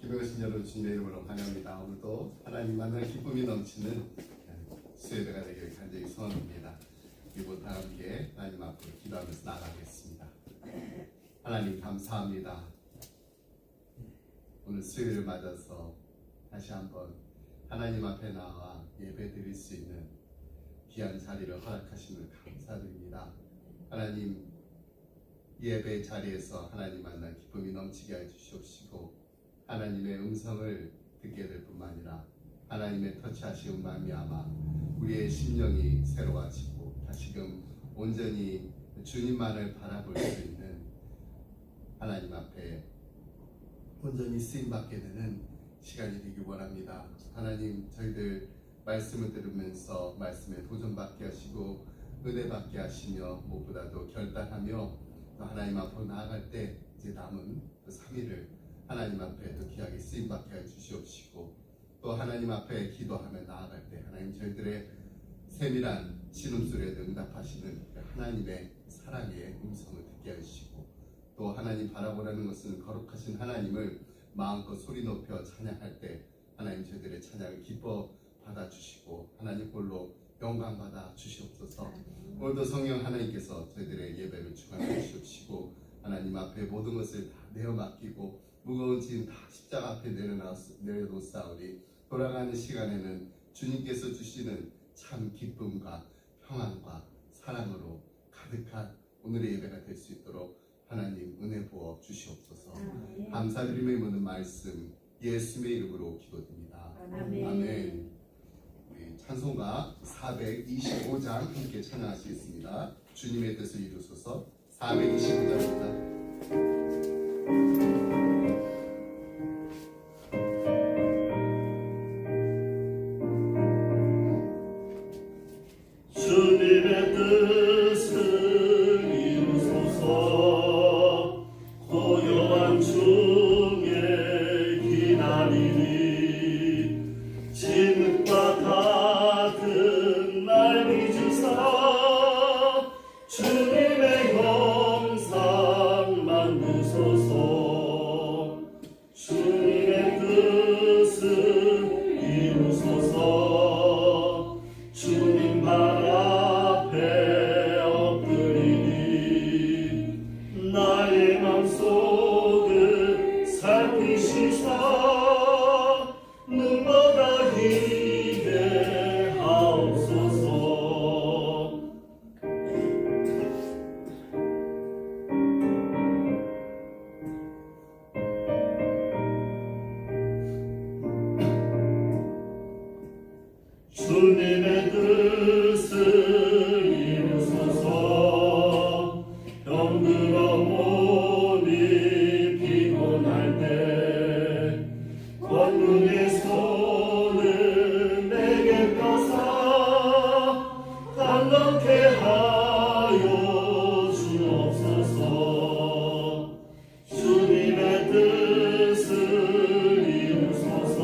기도하신 여러분 주님의 이름으로 환영합니다. 오늘도 하나님 만날 기쁨이 넘치는 수요예배가 되기를 간절히 소원합니다. 이보다 함께 하나님 앞으로 기도하면서 나가겠습니다. 하나님 감사합니다. 오늘 수요일을 맞아서 다시 한번 하나님 앞에 나와 예배 드릴 수 있는 귀한 자리를 허락하심을 감사드립니다. 하나님 예배 자리에서 하나님 만나 기쁨이 넘치게 해주시옵시고 하나님의 음성을 듣게 될 뿐만 아니라 하나님의 터치하시는 말미암아 우리의 심령이 새로워지고 다시금 온전히 주님만을 바라볼 수 있는 하나님 앞에 온전히 쓰임받게 되는 시간이 되길 원합니다. 하나님 저희들 말씀을 들으면서 말씀에 도전받게 하시고 은혜받게 하시며 무엇보다도 결단하며 또 하나님 앞으로 나아갈 때 이제 남은 그 3일을 하나님 앞에 더 귀하게 쓰임받게 해주시옵시고 또 하나님 앞에 기도하며 나아갈 때 하나님 저희들의 세밀한 신음소리에도 응답하시는 하나님의 사랑의 음성을 듣게 하시고 또 하나님 바라보라는 것은 거룩하신 하나님을 마음껏 소리 높여 찬양할 때 하나님 저희들의 찬양을 기뻐 받아주시고 하나님 홀로 영광 받아 주시옵소서. 오늘도 성령 하나님께서 저희들의 예배를 주관해 주시옵시고 하나님 앞에 모든 것을 다 내어 맡기고 무거운 짐 다 십자가 앞에 내려놓사오니 돌아가는 시간에는 주님께서 주시는 참 기쁨과 평안과 사랑으로 가득한 오늘의 예배가 될 수 있도록 하나님 은혜 부어 주시옵소서. 감사드림의 모든 말씀 예수님의 이름으로 기도드립니다. 아멘. 우리 찬송가 425장 함께 찬양하시겠습니다. 주님의 뜻을 이루소서. 425장입니다. 주님의 뜻을 이루소서. 고요한 중에 기다리니 진흙과 같은 날 빚으사 주님의 형상 만드소서. 주님의 뜻을 이루소서. 주님 발 앞에 엎드리니 나의 맘속을 살피시사 눈보다 희게 하옵소서. 주님의 뜻을 이루소서. 병들어 몸이 피곤할 때 권능의 손을 내게 펴사 강건케 하여 주옵소서. 주님의 뜻을 이루소서.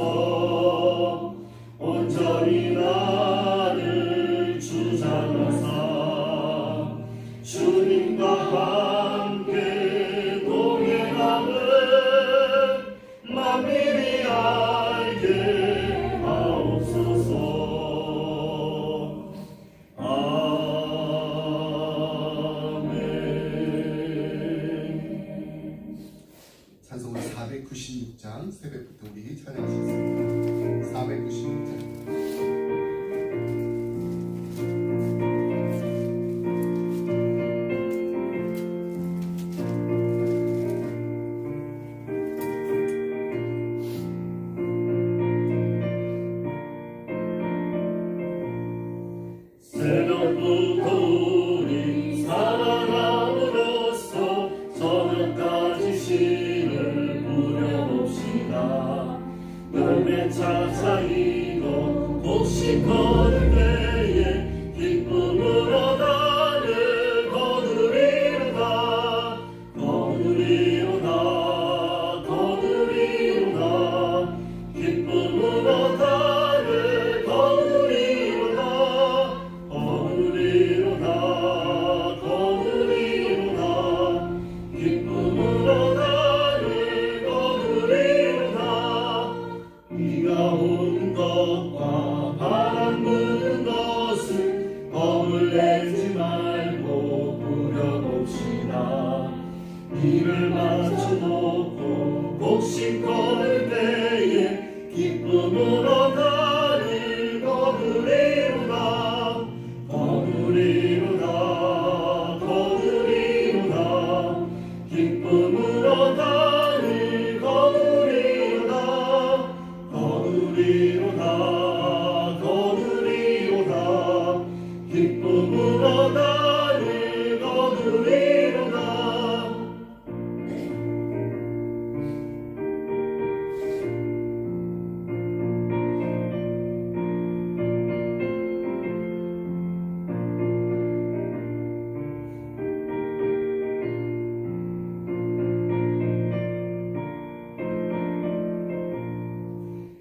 온전히 나를 주장하사 주님과 함께 동행하는 만민이 알게 하옵소서. 아멘. 찬송가 496장 새벽부터 우리 찬양하시겠습니다. 496장 새벽부터 우리 살아남으로써 저녁까지 신을 부려봅시다. 열매 차차이고 곡식 거둘 때에 기쁨으로 나를 거두리로다. 거두리로다. 거두리로다. 기쁨으로 나를 거두리로다. 거두리로다. 거두리로다. 기쁨으로 나를 거두리로다. 기쁨으로 나를 거두리로다 거두리로다 거두리로다 기쁨으로 나를 거두리로다 거두리로다 거두리로다 기쁨으로 나를 거두리로다.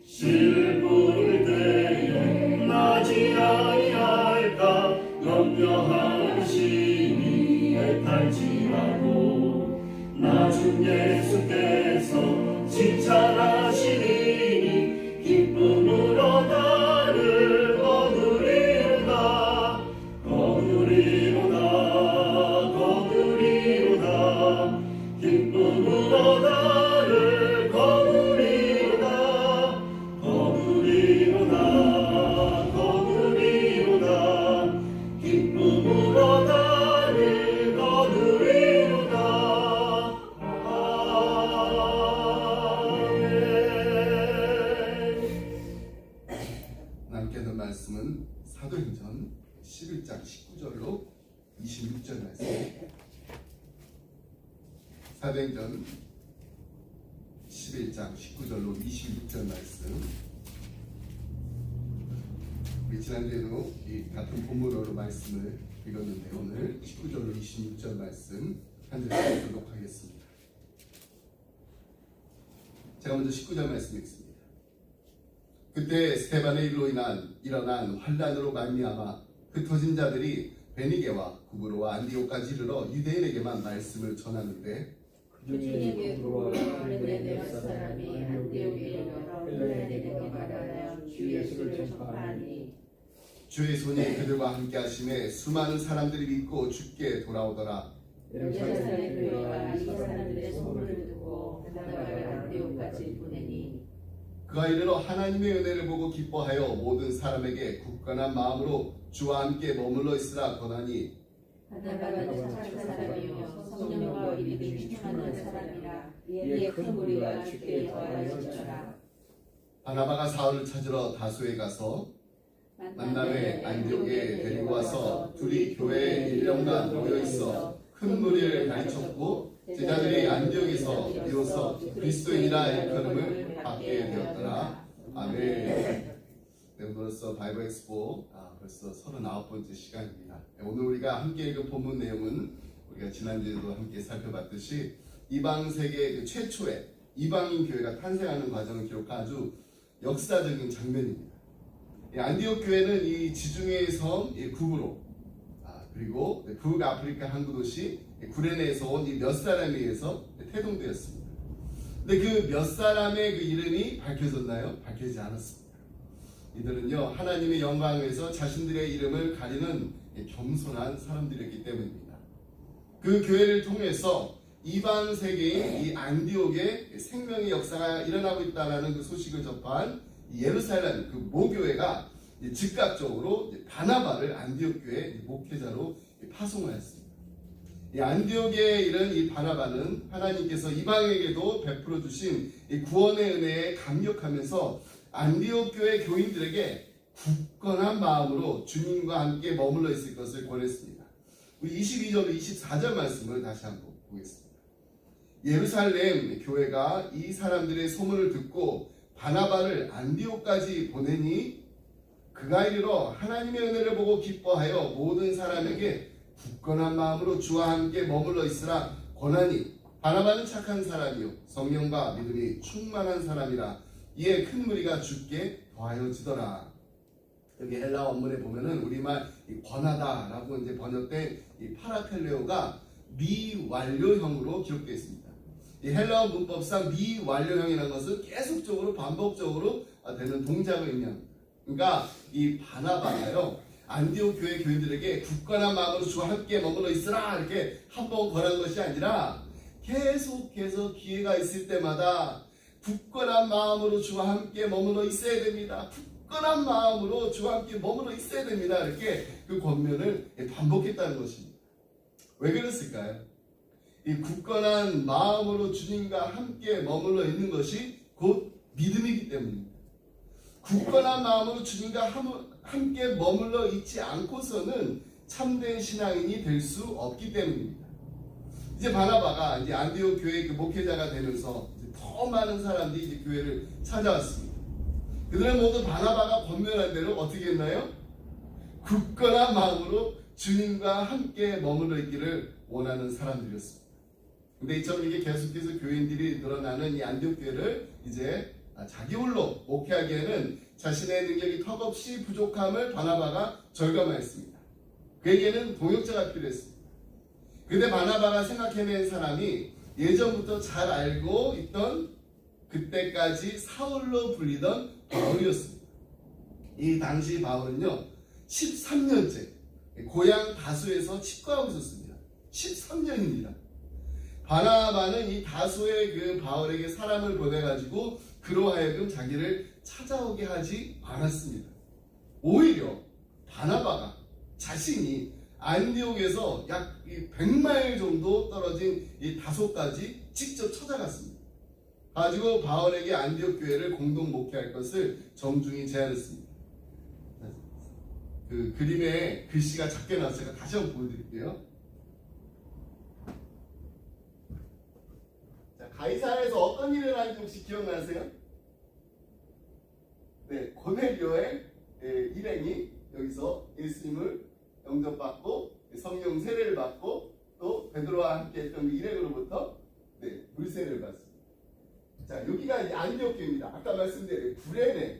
씨를 뿌릴 때에 나지 아니할까 염려하시니 애탈지라도 나중 예수께서 칭찬하시니 기쁨으로 나를 거두리로다 거두리로다 거두리로다 기쁨으로 나를 거두리로다 거두리로다 거두리로다 기쁨으로 나를 거두리로다. 아멘. 남께는 말씀은 사도행전 11장 19절로 26절 말씀. 사도행전 11장 19절로 26절 말씀. 우리 지난주에도 이 같은 본문으로 말씀을 읽었는데 오늘 19절로 26절 말씀 한 절씩 읽도록 하겠습니다. 제가 먼저 19절 말씀 읽습니다. 그때 스데반의 일로 일어난 환란으로 말미암아 흩어진 자들이 베니게와 구브로와 안디옥까지 이르러 유대인에게만 말씀을 전하는데 그중에 구브로와 베니게 사람이 안디옥에 이르러 헬라인에게 말하여 주 예수를 전파하니 주의 손이 그들과 함께 하심에 수많은 사람들이 믿고 주께 돌아오더라. 예루살렘 교회가 이 사람들의 소문을 듣고 바나바를 안디옥까지 보내니 그가 이르러 하나님의 은혜를 보고 기뻐하여 모든 사람에게 굳건한 마음으로 주와 함께 머물러 있으라 권하니 바나바는 착한 사람이요 성령과 믿음이 충만한 사람이라 이에 큰 무리가 주께 더하여지더라. 바나바가 사울을 찾으러 다소에 가서 만남에 안디옥에 데리고 와서 둘이 교회에 1년간 모여있어 큰 무리를 가르쳤고 제자들이 안디옥에서 비로소 그리스도인이라 일컬음을 받게 되었더라. 아멘. 네, 오늘로써 바이블 엑스포 벌써 39번째 시간입니다. 오늘 우리가 함께 읽은 본문 내용은 우리가 지난주에도 함께 살펴봤듯이 이방 세계 그 최초의 이방인 교회가 탄생하는 과정을 기록한 아주 역사적인 장면입니다. 안디옥 교회는 이 지중해의 섬 구브로 그리고 북아프리카 항구 도시 구레네에서 온 이 몇 사람에 의해서 태동되었습니다. 근데 그 몇 사람의 그 이름이 밝혀졌나요? 밝혀지지 않았습니다. 이들은요 하나님의 영광을 위해서 자신들의 이름을 가리는 겸손한 사람들이었기 때문입니다. 그 교회를 통해서 이방 세계인 이 안디옥의 생명의 역사가 일어나고 있다는 그 소식을 접한 예루살렘 그 모교회가 즉각적으로 바나바를 안디옥 교회 목회자로 파송하였습니다. 이 안디옥에 이른 이 바나바는 하나님께서 이방에게도 베풀어 주신 이 구원의 은혜에 감격하면서 안디옥 교회 교인들에게 굳건한 마음으로 주님과 함께 머물러 있을 것을 권했습니다. 우리 22절 24절 말씀을 다시 한번 보겠습니다. 예루살렘 교회가 이 사람들의 소문을 듣고 바나바를 안디옥까지 보내니 그가 이르러 하나님의 은혜를 보고 기뻐하여 모든 사람에게 굳건한 마음으로 주와 함께 머물러 있으라 권하니 바나바는 착한 사람이요 성령과 믿음이 충만한 사람이라 이에 큰 무리가 주께 더하여지더라. 여기 헬라 원문에 보면은 우리말 권하다라고 이제 번역된 이 파라텔레오가 미완료형으로 기록되어 있습니다. 이 헬라어 문법상 미완료형이라는 것은 계속적으로 반복적으로 되는 동작을 의미합니다. 그러니까 이 바나바가요 안디옥 교회 교인들에게 굳건한 마음으로 주와 함께 머물러 있으라 이렇게 한 번 권한 것이 아니라 계속해서 기회가 있을 때마다 굳건한 마음으로 주와 함께 머물러 있어야 됩니다. 굳건한 마음으로 주와 함께 머물러 있어야 됩니다. 이렇게 그 권면을 반복했다는 것입니다. 왜 그랬을까요? 이 굳건한 마음으로 주님과 함께 머물러 있는 것이 곧 믿음이기 때문입니다. 굳건한 마음으로 주님과 함께 머물러 있지 않고서는 참된 신앙인이 될 수 없기 때문입니다. 이제 바나바가 이제 안디옥 교회 그 목회자가 되면서 이제 더 많은 사람들이 이제 교회를 찾아왔습니다. 그들은 모두 바나바가 권면한 대로 어떻게 했나요? 굳건한 마음으로 주님과 함께 머물러 있기를 원하는 사람들이었습니다. 근데 이처럼 이게 계속해서 교인들이 늘어나는 이 안디옥 교회를 이제 자기 홀로 목회하기에는 자신의 능력이 턱없이 부족함을 바나바가 절감하였습니다. 그에게는 동역자가 필요했습니다. 근데 바나바가 생각해낸 사람이 예전부터 잘 알고 있던 그때까지 사울로 불리던 바울이었습니다. 이 당시 바울은요 13년째 고향 다소에서 칩거하고 있었습니다. 13년입니다. 바나바는 이 다소의 그 바울에게 사람을 보내가지고 그로 하여금 자기를 찾아오게 하지 않았습니다. 오히려 바나바가 자신이 안디옥에서 약 100마일 정도 떨어진 이 다소까지 직접 찾아갔습니다. 가지고 바울에게 안디옥 교회를 공동 목회할 것을 정중히 제안했습니다. 그 그림에 글씨가 작게 나와서 제가 다시 한번 보여드릴게요. 자, 가이사라에서 어떤 일을 하는지 혹시 기억나세요? 네, 고넬료의 일행이 여기서 예수님을 영접받고 성령 세례를 받고 또 베드로와 함께 했던 그 일행으로부터 물세례를 받습니다. 자, 여기가 이제 안디옥 교회입니다. 아까 말씀드린 구레네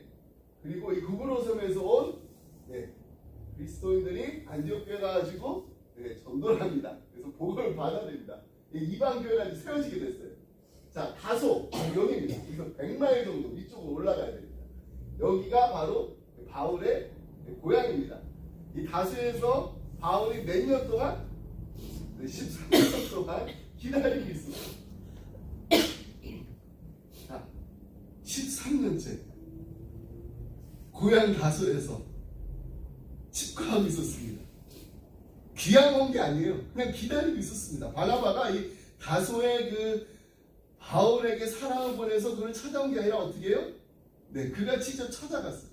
그리고 이 구브로 섬에서 온 그리스도인들이 안디옥 교회 가가지고 전도를 합니다. 그래서 복음을 받아들입니다. 이방 교회가 이제 세워지게 됐어요. 자, 다소 여기입니다. 여기서 100마일 정도 위쪽으로 올라가야 됩니다. 여기가 바로 바울의 고향입니다. 이 다소에서 바울이 몇 년 동안 13년 동안 기다리고 있습니다. 자, 13년째 고향 다소에서 칩거하고 있었습니다. 귀양 온 게 아니에요. 그냥 기다리고 있었습니다. 바나바가 이 다소의 그 바울에게 사랑을 보내서 그를 찾아온 게 아니라 어떻게 해요? 그가 직접 찾아갔어요.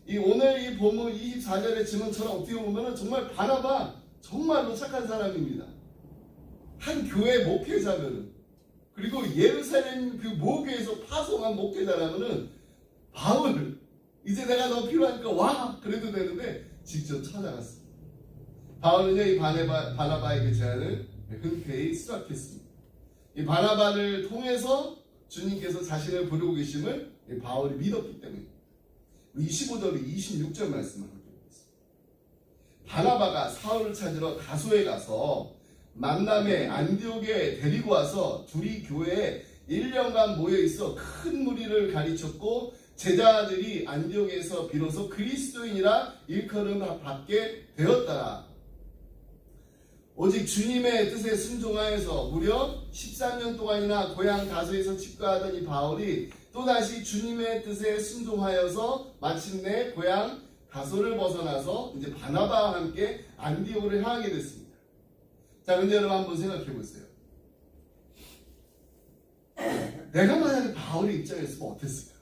이 오늘 이 본문 24절의 지문처럼 어떻게 보면은 정말 바나바 정말로 착한 사람입니다. 한 교회 목회자면은 그리고 예루살렘 그 모교에서 파송한 목회자라면은 바울 이제 내가 너 필요하니까 와 그래도 되는데 직접 찾아갔습니다. 바울은요 이 바나바의 그 제안을 흔쾌히 수락했습니다. 이 바나바를 통해서 주님께서 자신을 부르고 계심을 바울이 믿었기 때문입니다. 25절 26절 말씀을 하게 되겠습니다. 바나바가 사울을 찾으러 다소에 가서 만남에 안디옥에 데리고 와서 둘이 교회에 1년간 모여 있어 큰 무리를 가르쳤고 제자들이 안디옥에서 비로소 그리스도인이라 일컬음 받게 되었더라. 오직 주님의 뜻에 순종하여서 무려 13년 동안이나 고향 다소에서 칩거하던 이 바울이 또다시 주님의 뜻에 순종하여서 마침내 고향 다소를 벗어나서 이제 바나바와 함께 안디옥을 향하게 됐습니다. 자, 근데 여러분 한번 생각해 보세요. 내가 만약에 바울의 입장이었으면 어땠을까?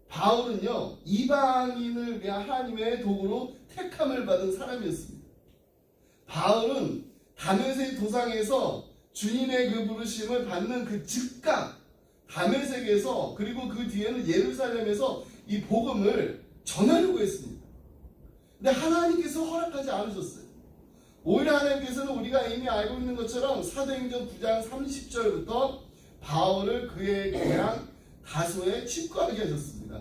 바울은요 이방인을 위한 하나님의 도구로 택함을 받은 사람이었습니다. 바울은 다메섹 도상에서 주님의 그 부르심을 받는 그 즉각 다메섹에서 그리고 그 뒤에는 예루살렘에서 이 복음을 전하려고 했습니다. 근데 하나님께서 허락하지 않으셨어요. 오히려 하나님께서는 우리가 이미 알고 있는 것처럼 사도행전 9장 30절부터 바울을 그의 고향 다소에 칩거하게 하셨습니다.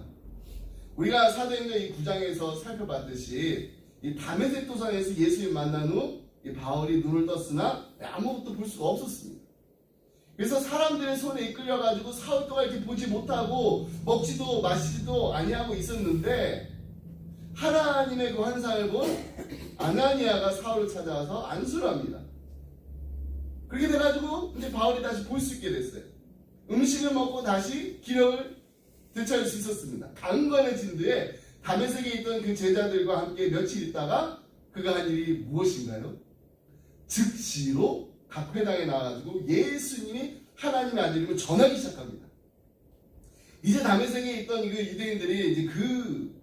우리가 사도행전 이 9장에서 살펴봤듯이 이 다메섹 도상에서 예수님 만난 후 이 바울이 눈을 떴으나 아무것도 볼 수가 없었습니다. 그래서 사람들의 손에 이끌려가지고 사흘 동안 이렇게 보지 못하고 먹지도 마시지도 아니하고 있었는데 하나님의 그 환상을 본 아나니아가 사울을 찾아와서 안수를 합니다. 그렇게 돼가지고 이제 바울이 다시 볼 수 있게 됐어요. 음식을 먹고 다시 기력을 되찾을 수 있었습니다. 강건해진 뒤에 다메섹에 있던 그 제자들과 함께 며칠 있다가 그가 한 일이 무엇인가요? 즉시로 각 회당에 나와가지고 예수님이 하나님의 아들임을 전하기 시작합니다. 이제 다메섹에 있던 그 유대인들이 이제 그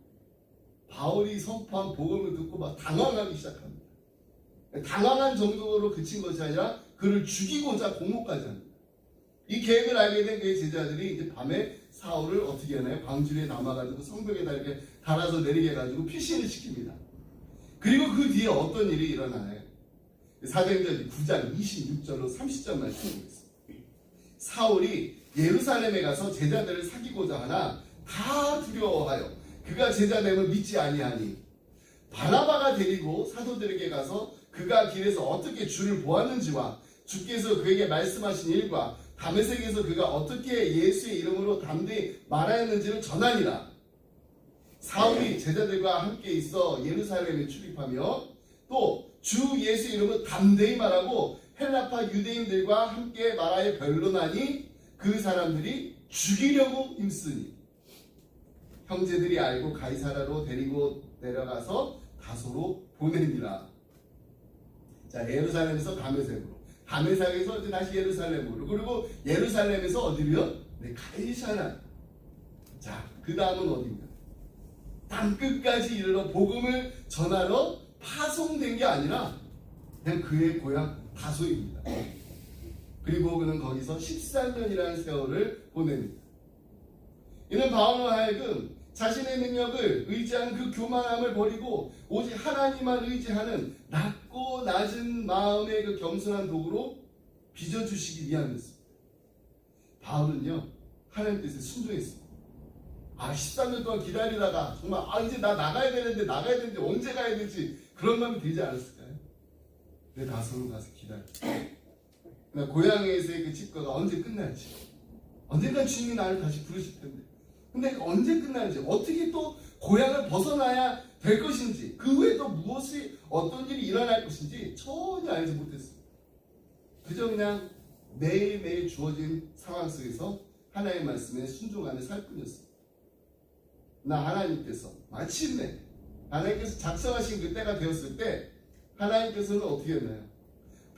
바울이 선포한 복음을 듣고 막 당황하기 시작합니다. 당황한 정도로 그친 것이 아니라 그를 죽이고자 공모까지 합니다. 이 계획을 알게 된 그의 제자들이 이제 밤에 사울을 어떻게 하나요? 광주리에 담아가지고 성벽에다 이렇게 달아서 내리게 해가지고 피신을 시킵니다. 그리고 그 뒤에 어떤 일이 일어나요? 사도행전 9장 26절로 30절 말씀을 보겠습니다. 사울이 예루살렘에 가서 제자들을 사귀고자 하나 다 두려워하여 그가 제자됨을 믿지 아니하니 바나바가 데리고 사도들에게 가서 그가 길에서 어떻게 주를 보았는지와 주께서 그에게 말씀하신 일과 다메섹에서 그가 어떻게 예수의 이름으로 담대히 말하였는지를 전하니라. 사울이 제자들과 함께 있어 예루살렘에 출입하며 또 주 예수 이름으로 담대히 말하고 헬라파 유대인들과 함께 말하여 변론하니 그 사람들이 죽이려고 힘쓰니 형제들이 알고 가이사라로 데리고 내려가서 다소로 보내니라. 자, 예루살렘에서 다메섹으로, 다메섹에서 이제 다시 예루살렘으로, 그리고 예루살렘에서 어디로요? 네, 가이사라. 자, 그 다음은 어디입니까? 땅 끝까지 이르러 복음을 전하러 파송된 게 아니라 그냥 그의 고향 다소입니다. 그리고 그는 거기서 13년이라는 세월을 보냅니다. 이는 바울로 하여금 자신의 능력을 의지하는 그 교만함을 버리고 오직 하나님만 의지하는 낮고 낮은 마음의 그 겸손한 도구로 빚어주시기 위함이었습니다. 바울은요, 하나님 뜻에 순종했습니다. 13년 동안 기다리다가 정말 이제 나 나가야 되는데 언제 가야 되지, 그런 마음이 들지 않았을까요? 내 다소로 가서 기다려. 고향에서의 그 집거가 언제 끝날지, 언젠간 주님이 나를 다시 부르실 텐데, 근데 언제 끝날지, 어떻게 또 고향을 벗어나야 될 것인지, 그 후에 또 무엇이 어떤 일이 일어날 것인지 전혀 알지 못했습니다. 그저 그냥 매일매일 주어진 상황 속에서 하나님의 말씀에 순종하며 살 뿐이었습니다. 나 하나님께서 마침내 하나님께서 작성하신 그때가 되었을 때 하나님께서는 어떻게 했나요?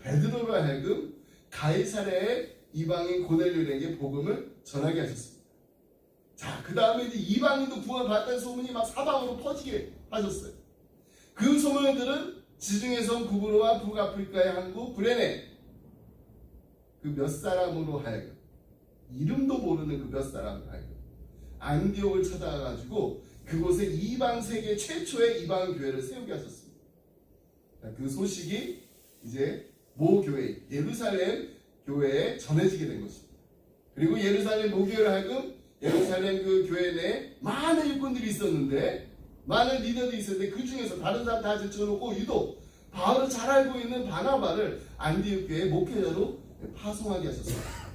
베드로로 하여금 가이사랴의 이방인 고넬료에게 복음을 전하게 하셨습니다. 자, 그 다음에 이제 이방인도 구원을 받았다는 소문이 막 사방으로 퍼지게 하셨어요. 그 소문들은 지중해성 구브로와 북아프리카의 항구 구레네 그 몇 사람으로 하여금, 이름도 모르는 그 몇 사람으로 하여금 안디옥을 찾아가가지고 그곳에 이방 세계 최초의 이방 교회를 세우게 하셨습니다. 그 소식이 이제 모 교회, 예루살렘 교회에 전해지게 된 것입니다. 그리고 예루살렘 모교회를 하여금 예루살렘 그 교회 내에 많은 일꾼들이 있었는데, 많은 리더들이 있었는데 그 중에서 다른 사람 다 제쳐놓고 유독 바울을 잘 알고 있는 바나바를 안디옥 교회 목회자로 파송하게 하셨습니다.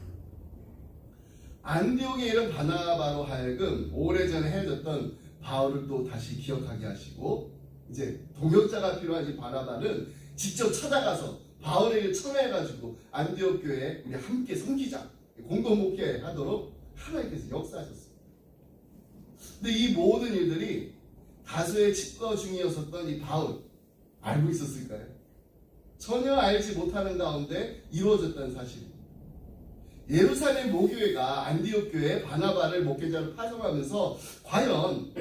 안디옥에 이른 바나바로 하여금 오래전에 헤어졌던 바울을 또 다시 기억하게 하시고, 이제 동역자가 필요한 이 바나바는 직접 찾아가서 바울에게 청해가지고 안디옥 교회에 우리 함께 섬기자, 공동 목회하도록 하나님께서 역사하셨습니다. 근데 이 모든 일들이 다수의 칩거 중이었었던 이 바울 알고 있었을까요? 전혀 알지 못하는 가운데 이루어졌다는 사실입니다. 예루살렘 모교회가 안디옥 교회 바나바를 목회자로 파송하면서 과연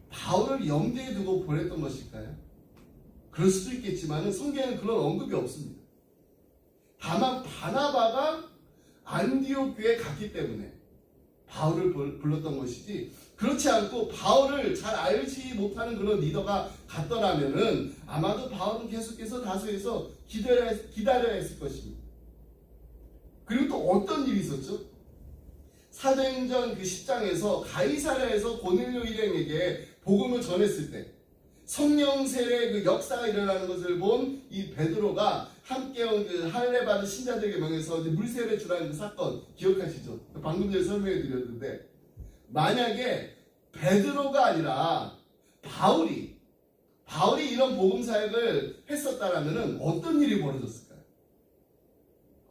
바울을 염두에 두고 보냈던 것일까요? 그럴 수도 있겠지만 성경에는 그런 언급이 없습니다. 다만 바나바가 안디옥 교회에 갔기 때문에 바울을 불렀던 것이지, 그렇지 않고 바울을 잘 알지 못하는 그런 리더가 갔더라면은 아마도 바울은 계속해서 다소에서 기다려야 했을 것입니다. 그리고 또 어떤 일이 있었죠? 사도행전 그 10장에서 가이사랴에서 고넬료 일행에게 복음을 전했을 때 성령 세례의 그 역사가 일어나는 것을 본 이 베드로가 함께 온 그 할례 받은 신자들에게 명해서 물세례 주라는 그 사건 기억하시죠? 방금 전에 설명해 드렸는데, 만약에 베드로가 아니라 바울이 이런 복음 사역을 했었다라면은 어떤 일이 벌어졌을까요?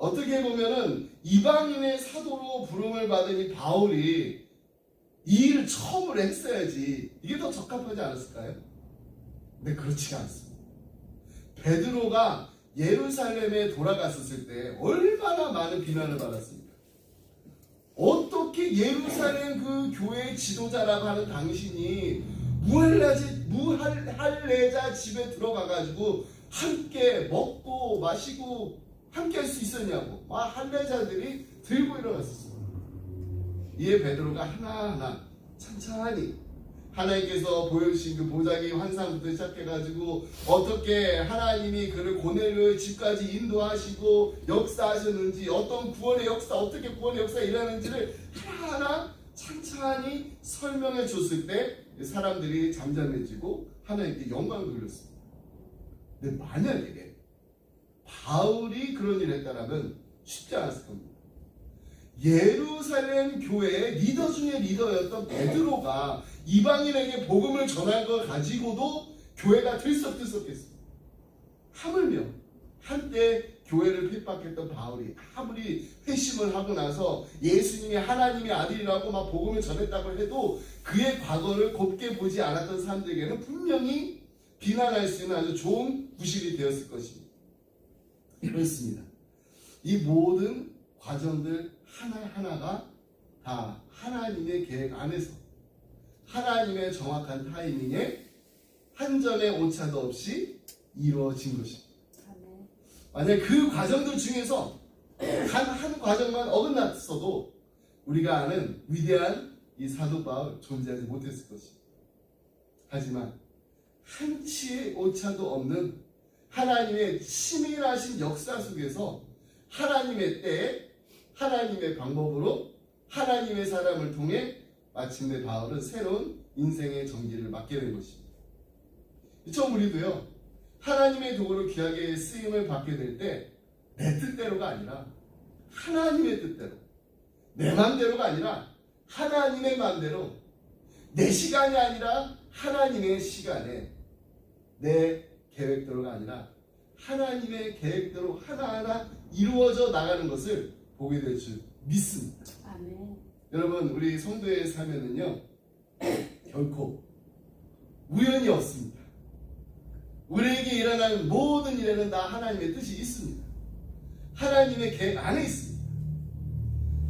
어떻게 보면은 이방인의 사도로 부름을 받은 이 바울이 이 일을 처음으로 했어야지 이게 더 적합하지 않았을까요? 근데 그렇지가 않습니다. 베드로가 예루살렘에 돌아갔었을 때 얼마나 많은 비난을 받았습니까? 어떻게 예루살렘 그 교회의 지도자라고 하는 당신이 무할례자 집에 들어가가지고 함께 먹고 마시고 함께 할 수 있었냐고 막 할례자들이 들고 일어났었습니다. 이에 베드로가 하나하나 천천히 하나님께서 보여주신 그 보자기 환상부터 시작해가지고 어떻게 하나님이 그를 고넬료의 집까지 인도하시고 역사하셨는지 어떤 구원의 역사 어떻게 구원의 역사가 일어나는지를 하나하나 천천히 설명해 줬을 때 사람들이 잠잠해지고 하나님께 영광을 돌렸습니다. 근데 만약에 바울이 그런 일을 했다면 쉽지 않았을 겁니다. 예루살렘 교회의 리더 중에 리더였던 베드로가 이방인에게 복음을 전한 걸 가지고도 교회가 들썩들썩했습니다. 하물며 한때 교회를 핍박했던 바울이 아무리 회심을 하고 나서 예수님이 하나님의 아들이라고 막 복음을 전했다고 해도 그의 과거를 곱게 보지 않았던 사람들에게는 분명히 비난할 수 있는 아주 좋은 구실이 되었을 것입니다. 그렇습니다. 이 모든 과정들 하나하나가 다 하나님의 계획 안에서 하나님의 정확한 타이밍에 한 점의 오차도 없이 이루어진 것입니다. 만약 그 과정들 중에서 한 과정만 어긋났어도 우리가 아는 위대한 이 사도 바울 존재하지 못했을 것입니다. 하지만 한치의 오차도 없는 하나님의 치밀하신 역사 속에서 하나님의 때에 하나님의 방법으로 하나님의 사람을 통해 마침내 바울은 새로운 인생의 전기를 맡게 된 것입니다. 처음 우리도요 하나님의 도구로 귀하게 쓰임을 받게 될 때 내 뜻대로가 아니라 하나님의 뜻대로 내 맘대로가 아니라 하나님의 맘대로 내 시간이 아니라 하나님의 시간에 내 계획대로가 아니라 하나님의 계획대로 하나하나 이루어져 나가는 것을 보게 될 줄 믿습니다. 아멘. 여러분 우리 성도의 삶에는요 결코 우연이 없습니다. 우리에게 일어나는 모든 일에는 다 하나님의 뜻이 있습니다. 하나님의 계획 안에 있습니다.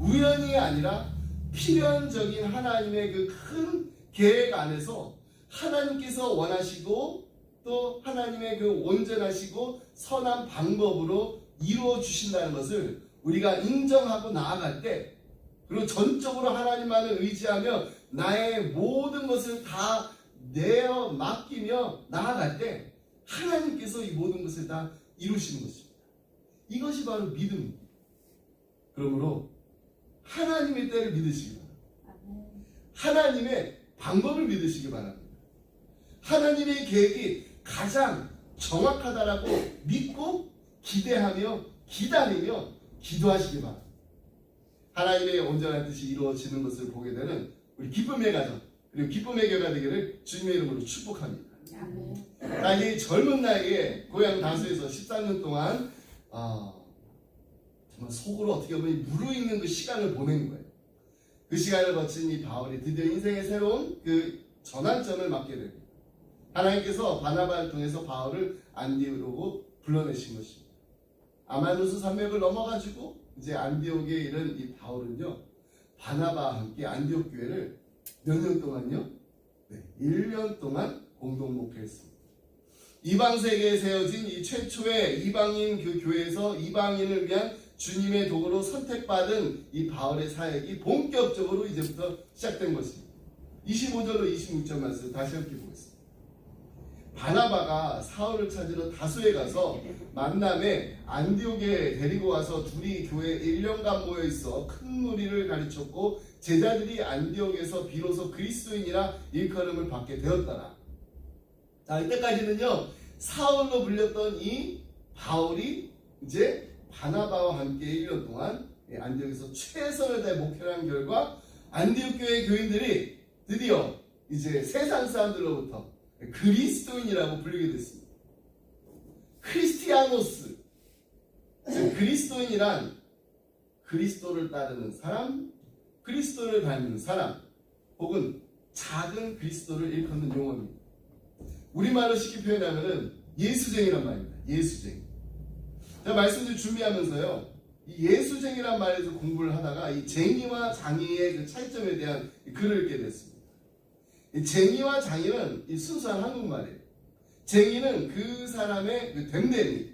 우연이 아니라 필연적인 하나님의 그 큰 계획 안에서 하나님께서 원하시고 또 하나님의 그 온전하시고 선한 방법으로 이루어 주신다는 것을 우리가 인정하고 나아갈 때 그리고 전적으로 하나님만을 의지하며 나의 모든 것을 다 내어 맡기며 나아갈 때 하나님께서 이 모든 것을 다 이루시는 것입니다. 이것이 바로 믿음입니다. 그러므로 하나님의 때를 믿으시기 바랍니다. 하나님의 방법을 믿으시기 바랍니다. 하나님의 계획이 가장 정확하다라고 믿고 기대하며 기다리며 기도하시기 바랍니다. 하나님의 온전한 뜻이 이루어지는 것을 보게 되는 우리 기쁨의 가정 그리고 기쁨의 교회가 되기를 주님의 이름으로 축복합니다. 이 젊은 나이에 고향 다수에서 13년 동안 정말 속으로 어떻게 보면 무르익는 그 시간을 보낸 거예요. 그 시간을 거친 이 바울이 드디어 인생의 새로운 그 전환점을 맞게 됩니다. 하나님께서 바나바를 통해서 바울을 안디옥으로 불러내신 것입니다. 아마누스 산맥을 넘어가지고 이제 안디옥에 이른 이 바울은요 바나바와 함께 안디옥 교회를 몇 년 동안요? 1년 동안 공동 목회했습니다. 이방 세계에 세워진 이 최초의 이방인 그 교회에서 이방인을 위한 주님의 도구로 선택받은 이 바울의 사역이 본격적으로 이제부터 시작된 것입니다. 25절로 26절 말씀 다시 함께 보겠습니다. 바나바가 사울을 찾으러 다소에 가서 만남에 안디옥에 데리고 와서 둘이 교회에 1년간 모여 있어 큰 무리를 가르쳤고 제자들이 안디옥에서 비로소 그리스도인이라 일컬음을 받게 되었더라. 자, 이때까지는요 사울로 불렸던 이 바울이 이제 바나바와 함께 1년 동안 안디옥에서 최선을 다해 목회를 한 결과 안디옥 교회 교인들이 드디어 이제 세상 사람들로부터 그리스도인이라고 불리게 됐습니다. 크리스티아노스 즉 그리스도인이란 그리스도를 따르는 사람, 그리스도를 닮는 사람, 혹은 작은 그리스도를 일컫는 용어입니다. 우리말로 쉽게 표현하면은 예수쟁이란 말입니다. 예수쟁이. 제가 말씀을 준비하면서요, 이 예수쟁이란 말에서 공부를 하다가 이 쟁이와 장이의 그 차이점에 대한 글을 읽게 됐습니다. 이 쟁이와 장이는 이 순수한 한국말이에요. 쟁이는 그 사람의 그 됨됨이,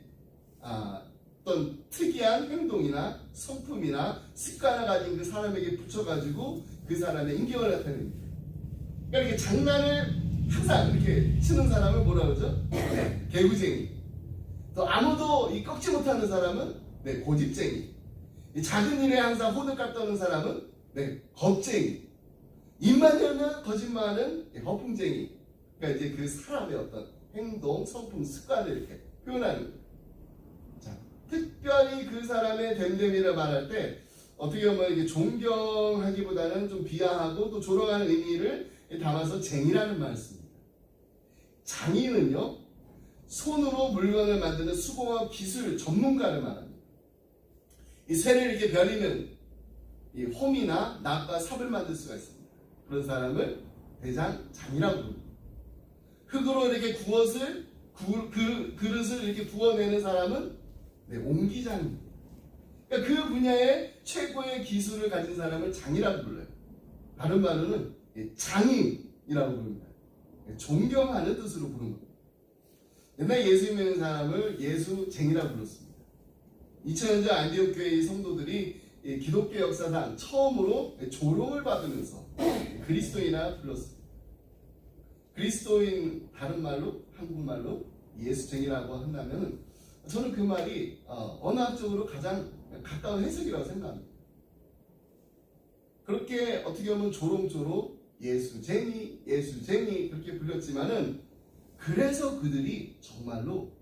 어떤 특이한 행동이나 성품이나 습관을 가진 그 사람에게 붙여가지고 그 사람의 인격을 나타냅니다. 그러니까 이렇게 장난을 항상 이렇게 치는 사람을 뭐라 그러죠? 네, 개구쟁이. 또 아무도 이 꺾지 못하는 사람은 네, 고집쟁이. 이 작은 일에 항상 호들갑 떠는 사람은 네, 겁쟁이. 입만 열면 거짓말하는 허풍쟁이. 그러니까 이제 그 사람의 어떤 행동, 성품, 습관을 이렇게 표현하는 거예요. 자, 특별히 그 사람의 됨됨이를 말할 때 어떻게 보면 이게 존경하기보다는 좀 비하하고 또 조롱하는 의미를 담아서 쟁이라는 말을 씁니다. 장인은요, 손으로 물건을 만드는 수공업 기술 전문가를 말합니다. 이 쇠를 이렇게 벼리는 이 홈이나 낫과 삽을 만들 수가 있습니다. 그런 사람을 대장장이라고 부릅니다. 흙으로 이렇게 그릇을 이렇게 부어내는 사람은 네, 옹기장입니다. 그러니까 그 분야의 최고의 기술을 가진 사람을 장이라고 불러요. 다른 말로는 장인이라고 부릅니다. 존경하는 뜻으로 부르는 겁니다. 옛날 예수 믿는 사람을 예수쟁이라고 불렀습니다. 2000년 전 안디옥 교회의 성도들이 기독교 역사상 처음으로 조롱을 받으면서 그리스도인이라 불렀습니다. 그리스도인, 다른 말로 한국말로 예수쟁이라고 한다면 저는 그 말이 언어학적으로 가장 가까운 해석이라고 생각합니다. 그렇게 어떻게 보면 조롱조롱 예수쟁이 그렇게 불렸지만은 그래서 그들이 정말로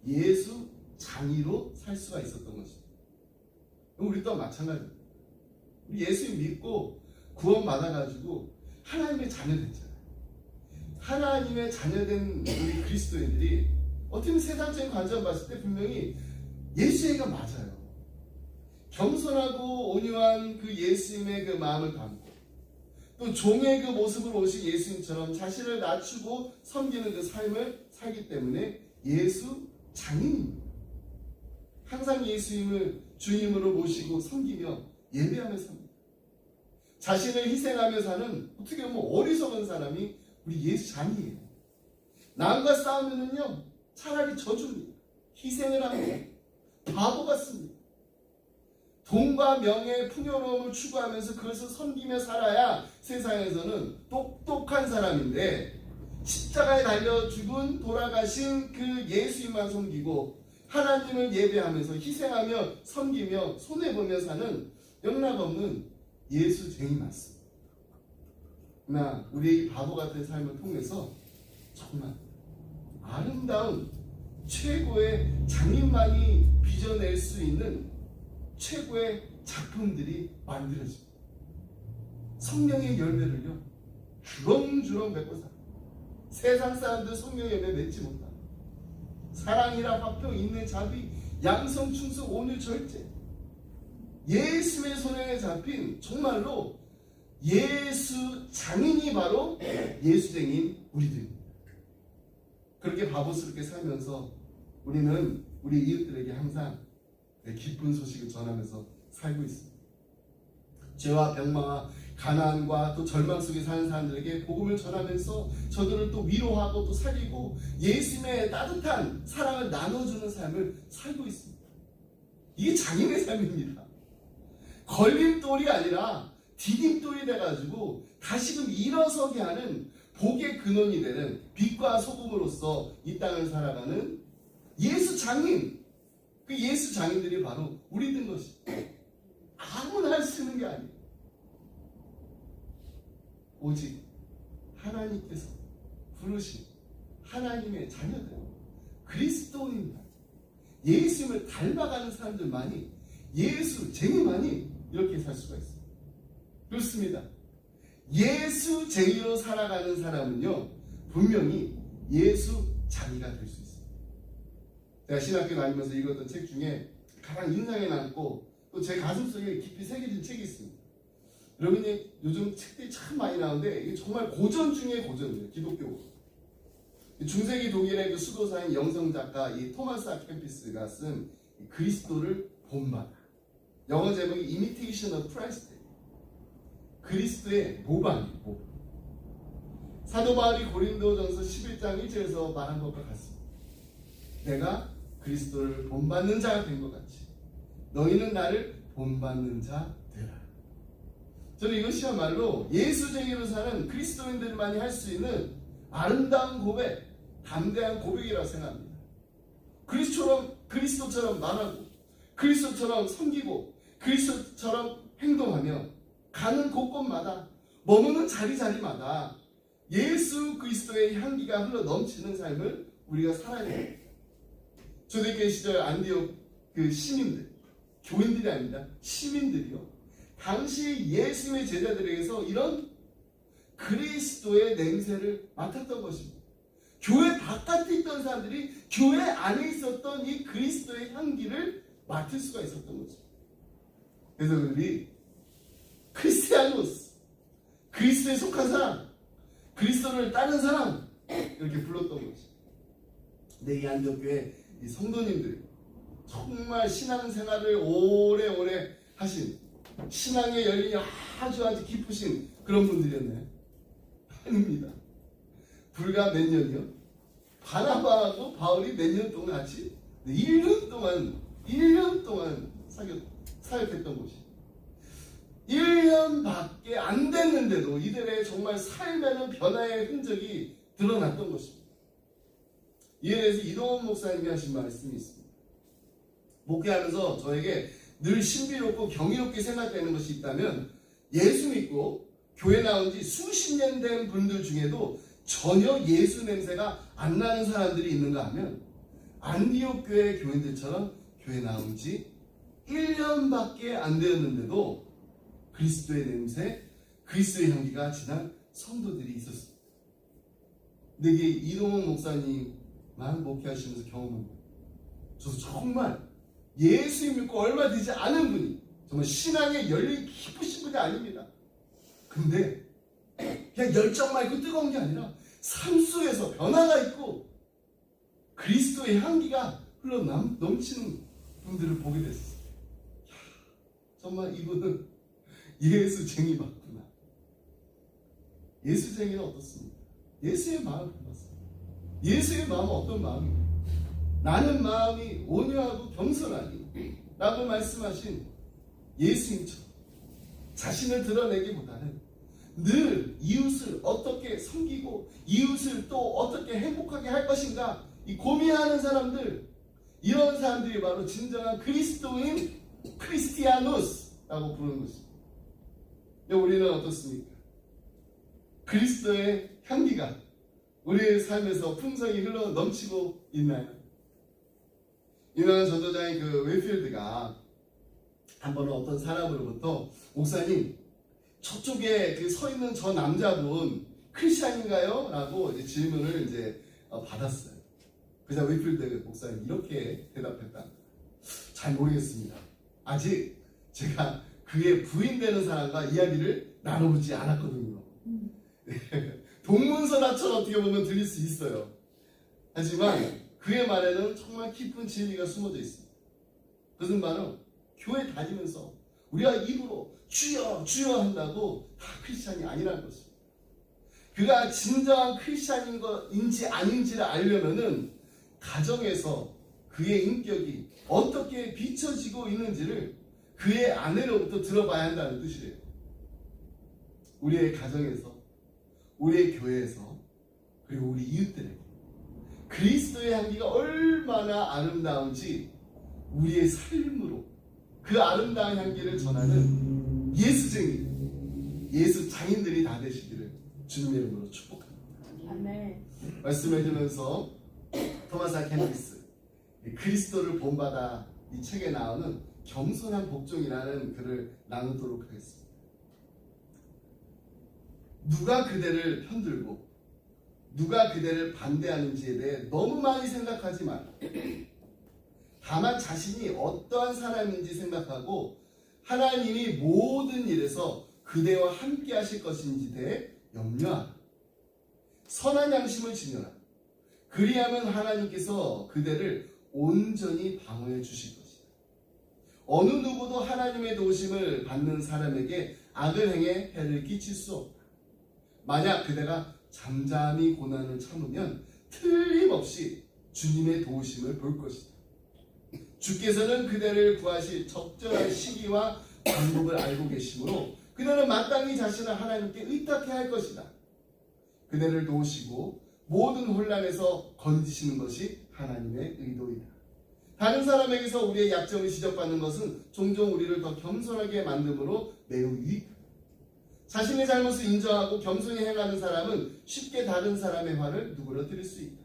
예수 장이로 살 수가 있었던 것입니다. 우리 또한 마찬가지입니다. 우리 예수 믿고 구원 받아가지고 하나님의 자녀 됐잖아요. 하나님의 자녀된 우리 그리스도인들이 어떻게 보면 세상적인 관점 봤을 때 분명히 예수쟁이가 맞아요. 겸손하고 온유한 그 예수님의 그 마음을 담고 또 종의 그 모습으로 오신 예수님처럼 자신을 낮추고 섬기는 그 삶을 살기 때문에 예수 장인입니다. 항상 예수님을 주님으로 모시고 섬기며 예배하며 삽니다. 자신을 희생하며 사는 어떻게 보면 어리석은 사람이 우리 예수 장이에요. 남과 싸우면은요 차라리 저주입니다. 희생을 합니다. 바보 같습니다. 돈과 명예, 풍요로움을 추구하면서 그것을 섬기며 살아야 세상에서는 똑똑한 사람인데 십자가에 달려 죽은 돌아가신 그 예수님만 섬기고 하나님을 예배하면서 희생하며 섬기며 손해보며 사는 영락없는 예수쟁이 맞습니다. 그러나 우리의 바보 같은 삶을 통해서 정말 아름다운 최고의 장인만이 빚어낼 수 있는 최고의 작품들이 만들어집니다. 성령의 열매를요 주렁주렁 맺고 삽니다. 세상 사람들 성령의 열매 맺지 못합니다. 사랑이라 화평 인내 자비 양성 충성 온유 절제 예수의 손에 잡힌 정말로 예수 장인이 바로 예수쟁이인 우리들입니다. 그렇게 바보스럽게 살면서 우리는 우리 이웃들에게 항상 기쁜 소식을 전하면서 살고 있습니다. 죄와 병마와 가난과 또 절망 속에 사는 사람들에게 복음을 전하면서 저들을 또 위로하고 또 살리고 예수님의 따뜻한 사랑을 나눠주는 삶을 살고 있습니다. 이게 장인의 삶입니다. 걸림돌이 아니라 디딤돌이 돼가지고 다시금 일어서게 하는 복의 근원이 되는 빛과 소금으로서 이 땅을 살아가는 예수 장인, 그 예수 장인들이 바로 우리들 것이 아무나 할 수 있는 게 아니에요. 오직 하나님께서 부르신 하나님의 자녀들, 그리스도인들, 예수님을 닮아가는 사람들만이 예수쟁이만이 이렇게 살 수가 있어요. 그렇습니다. 예수쟁이로 살아가는 사람은요 분명히 예수장이가 될 수 있습니다. 제가 신학교 다니면서 읽었던 책 중에 가장 인상에 남고 또 제 가슴속에 깊이 새겨진 책이 있습니다. 여러분이 요즘 책들이 참 많이 나오는데 이게 정말 고전 중에 고전이에요. 기독교. 중세기 독일의 그 수도사인 영성작가 이 토마스 아 캠피스가 쓴 그리스도를 본받아. 영어 제목이 Imitation of Christ. 그리스도의 모방이에요. 모방. 사도 바울이 고린도전서 11장 1절에서 말한 것과 같습니다. 내가 그리스도를 본받는 자가 된 것 같이 너희는 나를 본받는 자 되라. 저는 이것이야말로 예수쟁이로 사는 그리스도인들만이 할 수 있는 아름다운 고백, 담대한 고백이라고 생각합니다. 그리스도처럼 말하고 그리스도처럼 섬기고 그리스도처럼 행동하며 가는 곳곳마다 머무는 자리마다 예수 그리스도의 향기가 흘러 넘치는 삶을 우리가 살아야 됩니다. 초대교회 시절 안디옥 그 시민들, 교인들이 아닙니다. 시민들이요. 당시 예수님의 제자들에게서 이런 그리스도의 냄새를 맡았던 것입니다. 교회 바깥에 있던 사람들이 교회 안에 있었던 이 그리스도의 향기를 맡을 수가 있었던 거죠. 그래서 우리 크리스티아노스, 그리스도에 속한 사람, 그리스도를 따른 사람 이렇게 불렀던 거죠. 근데 이 안디옥교회 이 성도님들이 정말 신앙생활을 오래오래 하신 신앙의 연륜이 아주 깊으신 그런 분들이었나요? 아닙니다. 불과 몇 년이요? 바나바하고 바울이 몇 년 동안 같이 1년 동안 사역했던 곳이 1년밖에 안 됐는데도 이들의 정말 삶에는 변화의 흔적이 드러났던 것입니다. 이에 대해서 이동원 목사님이 하신 말씀이 있습니다. 목회하면서 저에게 늘 신비롭고 경이롭게 생각되는 것이 있다면 예수 믿고 교회 나온 지 수십 년 된 분들 중에도 전혀 예수 냄새가 안 나는 사람들이 있는가 하면 안디옥 교회 교인들처럼 교회 나온 지 1년밖에 안 되었는데도 그리스도의 냄새, 그리스도의 향기가 진한 성도들이 있었습니다. 근데 이게 이동원 목사님만 목회하시면서 경험한 거예요. 저도 정말 예수 믿고 얼마 되지 않은 분이 정말 신앙의 열린 깊으신 분이 아닙니다. 근데 그냥 열정만 있고 뜨거운 게 아니라 삶 속에서 변화가 있고 그리스도의 향기가 흘러 넘치는 분들을 보게 됐어요. 정말 이분은 예수쟁이 맞구나. 예수쟁이는 어떻습니까? 예수의 마음을 봤어요. 예수의 마음은 어떤 마음이에요? 나는 마음이 온유하고 겸손하니 라고 말씀하신 예수님처럼 자신을 드러내기보다는 늘 이웃을 어떻게 섬기고 이웃을 또 어떻게 행복하게 할 것인가 이 고민하는 사람들, 이런 사람들이 바로 진정한 그리스도인 크리스티아노스라고 부르는 것입니다. 우리는 어떻습니까? 그리스도의 향기가 우리의 삶에서 풍성히 흘러 넘치고 있나요? 유명한 전도자인 그 웨필드가 한 번은 어떤 사람으로부터 목사님, 저쪽에 그 서 있는 저 남자분 크리스찬인가요? 라고 이제 질문을 이제 받았어요. 그래서 웨필드 목사님 이렇게 대답했다. 잘 모르겠습니다. 아직 제가 그의 부인되는 사람과 이야기를 나눠보지 않았거든요. 동문서답처럼 어떻게 보면 들릴 수 있어요. 하지만 그의 말에는 정말 깊은 진리가 숨어져 있습니다. 그것은 바로 교회 다니면서 우리가 입으로 주여 주여 한다고 다 크리스찬이 아니라는 것입니다. 그가 진정한 크리스찬인지 아닌지를 알려면은 가정에서 그의 인격이 어떻게 비춰지고 있는지를 그의 아내로부터 들어봐야 한다는 뜻이래요. 우리의 가정에서, 우리의 교회에서, 그리고 우리 이웃들에게 그리스도의 향기가 얼마나 아름다운지 우리의 삶으로 그 아름다운 향기를 전하는 예수쟁이, 예수 장인들이 다 되시기를 주님의 이름으로 축복합니다. 아멘. 말씀을 들으면서 토마스 아 캠피스 그리스도를 본받아 이 책에 나오는 겸손한 복종이라는 글을 나누도록 하겠습니다. 누가 그대를 편들고 누가 그대를 반대하는지에 대해 너무 많이 생각하지 마라. 다만 자신이 어떠한 사람인지 생각하고 하나님이 모든 일에서 그대와 함께 하실 것인지 대해 염려하라. 선한 양심을 지녀라. 그리하면 하나님께서 그대를 온전히 방어해 주실 것이다. 어느 누구도 하나님의 도우심을 받는 사람에게 악을 행해 해를 끼칠 수 없다. 만약 그대가 잠잠히 고난을 참으면 틀림없이 주님의 도우심을 볼 것이다. 주께서는 그대를 구하실 적절한 시기와 방법을 알고 계시므로 그대는 마땅히 자신을 하나님께 의탁해 할 것이다. 그대를 도우시고 모든 혼란에서 건지시는 것이 하나님의 의도이다. 다른 사람에게서 우리의 약점을 지적받는 것은 종종 우리를 더 겸손하게 만듦으로 매우 유익하다. 자신의 잘못을 인정하고 겸손히 행하는 사람은 쉽게 다른 사람의 화를 누그러뜨릴 수 있다.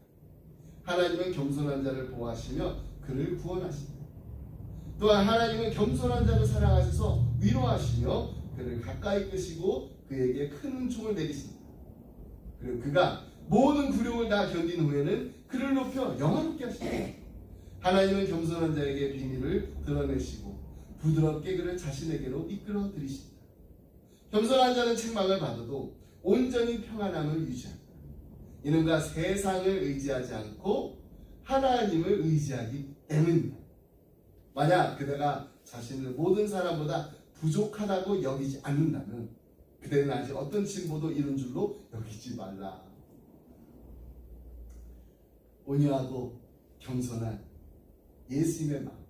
하나님은 겸손한 자를 보호하시며 그를 구원하신다. 또한 하나님은 겸손한 자를 사랑하셔서 위로하시며 그를 가까이 끄시고 그에게 큰 은총을 내리신다. 그리고 그가 모든 굴욕을 다 견딘 후에는 그를 높여 영화롭게 하신다. 하나님은 겸손한 자에게 비밀을 드러내시고 부드럽게 그를 자신에게로 이끌어 들이신다. 겸손한 자는 책망을 받아도 온전히 평안함을 유지한다. 이는 그가 세상을 의지하지 않고 하나님을 의지하기 때문이다. 만약 그대가 자신을 모든 사람보다 부족하다고 여기지 않는다면 그대는 아직 어떤 칭보도 이룬 줄로 여기지 말라. 온유하고 겸손한 예수님의 마음,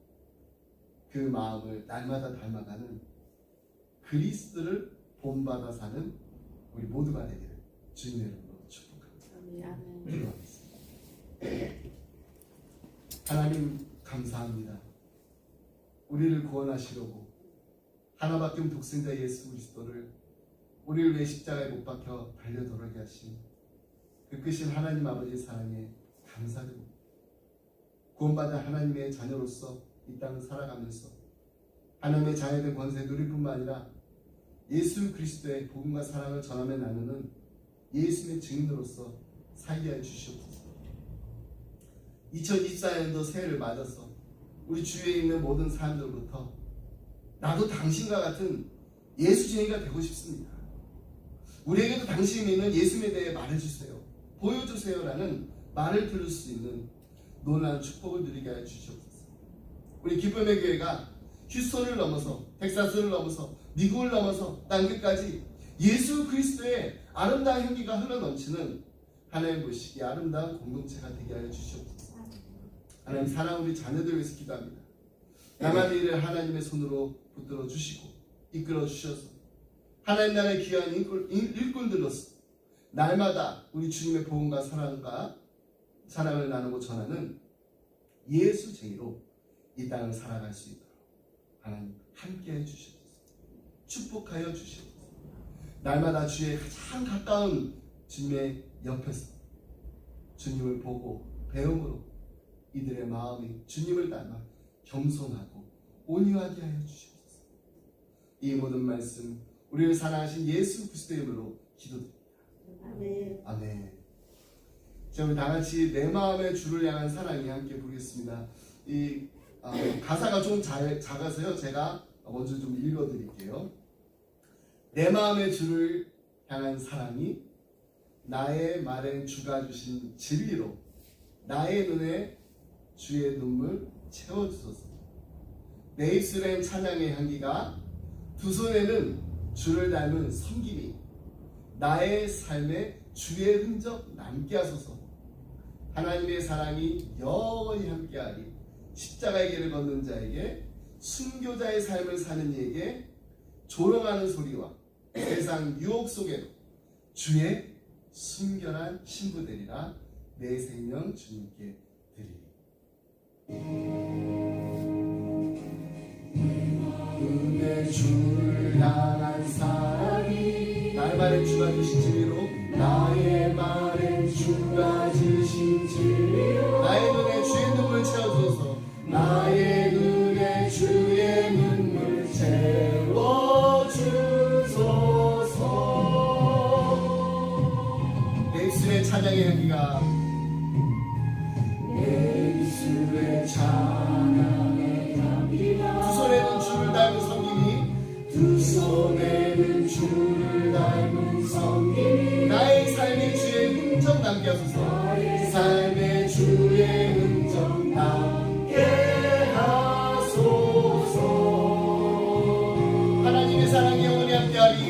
그 마음을 날마다 닮아가는 그리스도를 본받아 사는 우리 모두가 되기를 주님의 이름으로 축복합니다. 기도하겠습니다. 하나님 감사합니다. 우리를 구원하시려고 하나밖에 없는 독생자 예수 그리스도를 우리를 위해 십자가에 못 박혀 달려돌아게 하신 그 크신 하나님 아버지의 사랑에 감사드립니다. 구원받은 하나님의 자녀로서 이 땅을 살아가면서 하나님의 자녀된 권세 누릴 뿐만 아니라 예수 그리스도의 복음과 사랑을 전하며 나누는 예수님의 증인으로서 살게 해 주시옵소서. 2024년도 새해를 맞아서 우리 주위에 있는 모든 사람들로부터 나도 당신과 같은 예수 증인가 되고 싶습니다. 우리에게도 당신이 믿는 예수님에 대해 말해주세요. 보여주세요라는 말을 들을 수 있는 놀라운 축복을 누리게 하여 주시옵소서. 우리 기쁨의 교회가 휴스턴을 넘어서 텍사스를 넘어서 미국을 넘어서 땅끝까지 예수 그리스도의 아름다운 향기가 흘러넘치는 하나님 보시기에 아름다운 공동체가 되게 하여 주시옵소서. 하나님 사랑 우리 자녀들 위해서 기도합니다. 남한 일을 하나님의 손으로 붙들어 주시고 이끌어 주셔서 하나님 나라의 귀한 일꾼들로서 날마다 우리 주님의 복음과 사랑을 나누고 전하는 예수 쟁이로 이 땅을 살아갈 수 있도록 하나님 함께해 주시옵소서. 축복하여 주시옵소서. 날마다 주의 가장 가까운 주님의 옆에서 주님을 보고 배움으로 이들의 마음이 주님을 닮아 겸손하고 온유하게 하여 주시옵소서. 이 모든 말씀 우리를 사랑하신 예수 그리스도의 이름으로 기도드립니다. 아멘. 아멘. 자, 우리 다 같이 내 마음의 주를 향한 사랑이 함께 부르겠습니다. 이 가사가 좀 작아서요. 제가 먼저 좀 읽어드릴게요. 내 마음의 주를 향한 사랑이 나의 말엔 주가 주신 진리로 나의 눈에 주의 눈물 채워주소서. 내 입술엔 찬양의 향기가 두 손에는 주를 닮은 섬김이 나의 삶에 주의 흔적 남게 하소서. 하나님의 사랑이 영원히 함께하리. 십자가의 길을 걷는 자에게 순교자의 삶을 사는 이에게 조롱하는 소리와 세상 유혹 속에도 주의 순결한 신부 되리라. 내 생명 주님께 드리리. 마음의 주를 향한 사랑이 나의 말엔 주가 주신 진리로 나의 말엔 주가 주신 진리로 나의 눈에 주의 눈물 채워주소서. 나의 눈에 주의 눈물 채워주소서. 내 입술에 찬양의 향기가 내 입술에 찬양 손에는 주를 닮은 성님 나의 삶의 주의 흔적 남게 하소서 나의 삶의 주의 흔적 남게 하소서 하나님의 사랑이 영원히 함께하리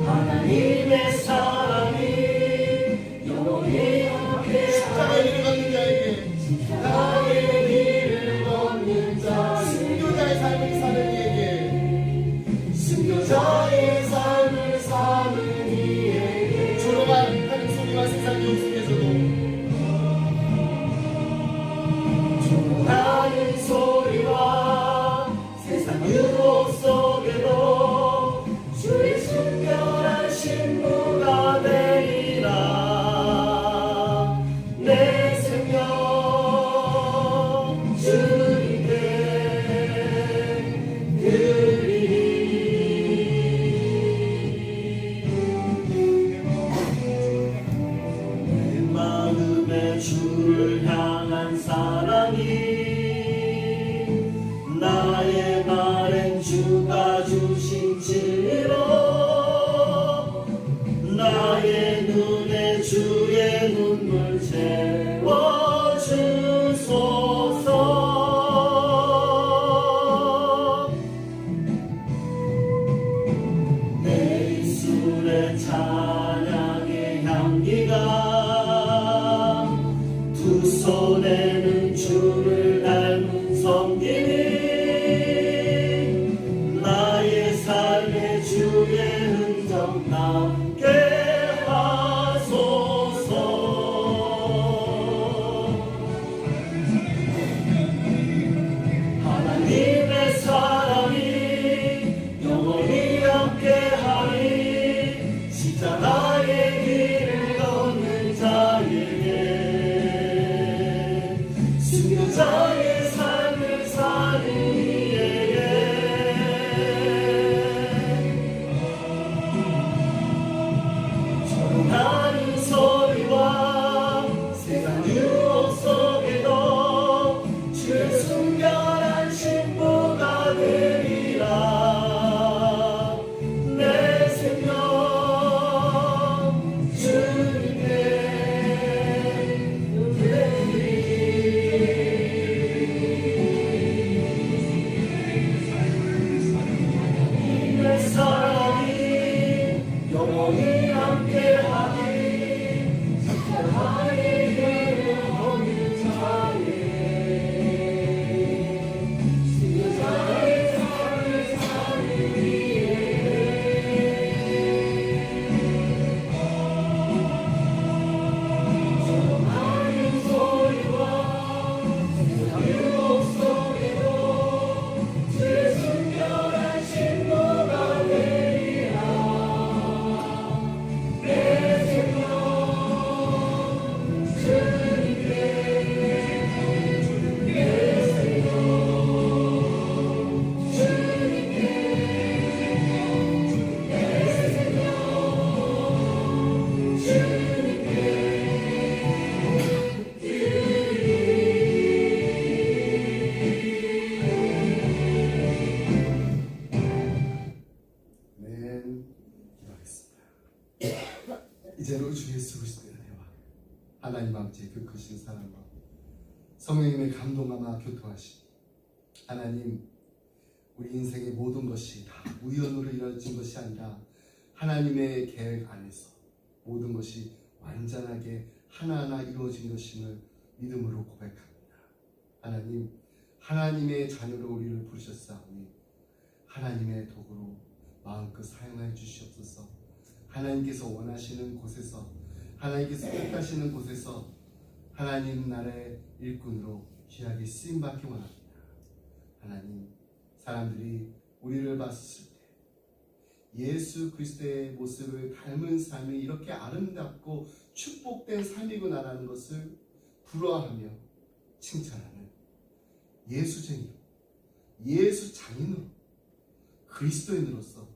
하나님의 사랑이 영원히 함께 십자가의 길을 걷는 자에게 나의 길을 걷는 자 순교자의 삶을 사는 이에게 순교자의 삶을 사는 이에게 조롱한 하는 소리와 세상 영 속에서도 조롱하는 소리와 세상 유혹 속에도 주의 순결한 신부가 되리라 내 생명 주님께 드리리 내 마음에 주를 향한 사랑이 나의 말엔 주가 주신 진리로 나의 눈에 주의 눈물 채워주소서 내 입술에 찬양의 향기가 두 손에는 주를 닮은 섬김이 나의 삶의 주의 흔적 남게 하소서 하나님의 사랑이 영원히 함께하리 십자가의 길을 걷는 자에게 순교자의 삶을 사는 이에게 조롱하는 소리와 세상 유혹 속에도 주의 순결한 신부가 되리라 내 생명 주님께 드리리 내 사랑이 영원히 함께하리 십자가의 길을 걷는 자에게 순교자의 삶을 사는 이에게 조롱하는 소리와 세상 유혹 속에도 주의 순결한 신부가 되리라 내 생명 주님께 내 생명 주님께 내 생명 아멘. 기도하겠습니다. 이제는 우리 주 예수 그리스도의 은혜와 하나님 아버지의 그 크신 사랑과 성령님의 감동하마 교통하시 하나님 우리 인생의 모든 것이 다 우연으로 이루어진 것이 아니라 하나님의 계획 안에서 모든 것이 완전하게 하나하나 이루어진 것임을 믿음으로 고백합니다. 하나님 하나님의 자녀로 우리를 부르셨사오니 하나님의 도구로 마음껏 사용하여 주시옵소서. 하나님께서 원하시는 곳에서 하나님께서 뜻하시는 곳에서 하나님 나라의 일꾼으로 귀하게 쓰임받기 원합니다. 하나님 사람들이 우리를 봤을 때 예수 그리스도의 모습을 닮은 삶이 이렇게 아름답고 축복된 삶이구나라는 것을 부러워하며 칭찬하는 예수쟁이로 예수 장인으로 그리스도인으로서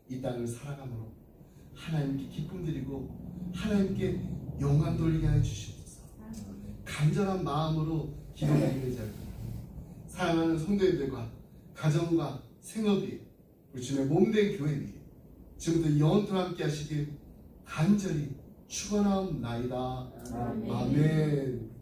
이 땅을 살아감으로 하나님께 기쁨 드리고 하나님께 영광 돌리게 하여 주시옵소서. 간절한 마음으로 기도드리는 자들 사랑하는 성도님들과 가정과 생업이 우리 주님의 몸된 교회들이 지금부터 영원토록 함께 하시길 간절히 축원하옵나이다. 아멘. 아멘.